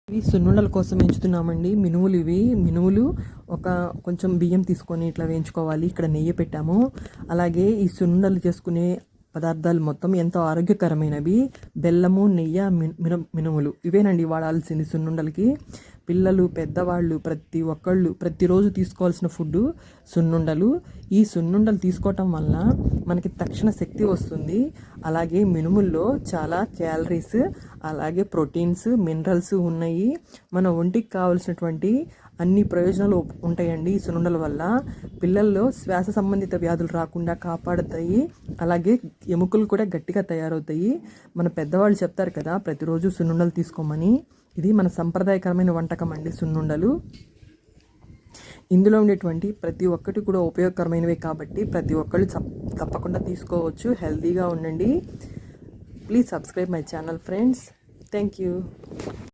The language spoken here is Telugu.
ఇవి సున్నుండల కోసం ఎంచుతున్నామండి. మినుములు ఒక కొంచెం బియ్యం తీసుకొని ఇట్లా వేయించుకోవాలి. ఇక్కడ నెయ్యి పెట్టాము. అలాగే ఈ సున్నుండలు చేసుకునే పదార్థాలు మొత్తం ఎంతో ఆరోగ్యకరమైనవి. బెల్లము, నెయ్యి, మినుములు ఇవేనండి వాడాల్సింది సున్నుండలకి. పిల్లలు, పెద్దవాళ్ళు ప్రతి ఒక్కళ్ళు ప్రతిరోజు తీసుకోవాల్సిన ఫుడ్ సున్నుండలు. ఈ సున్నుండలు తీసుకోవటం వల్ల మనకి తక్షణ శక్తి వస్తుంది. అలాగే మినుముల్లో చాలా క్యాలరీస్, అలాగే ప్రోటీన్స్, మినరల్స్ ఉన్నాయి. మన ఒంటికి కావాల్సినటువంటి అన్ని ప్రయోజనాలు ఉంటాయండి ఈ సున్నుండల వల్ల. పిల్లల్లో శ్వాస సంబంధిత వ్యాధులు రాకుండా కాపాడుతాయి. అలాగే ఎముకలు కూడా గట్టిగా తయారవుతాయి. మన పెద్దవాళ్ళు చెప్తారు కదా ప్రతిరోజు సున్నుండలు తీసుకోమని. ఇది మన సంప్రదాయకరమైన వంటకం అండి సున్నుండలు. ఇందులో ఉండేటువంటి ప్రతి ఒక్కటి కూడా ఉపయోగకరమైనవే కాబట్టి ప్రతి ఒక్కళ్ళు తప్పకుండా తీసుకోవచ్చు. హెల్తీగా ఉండండి. Please subscribe my channel friends. Thank you.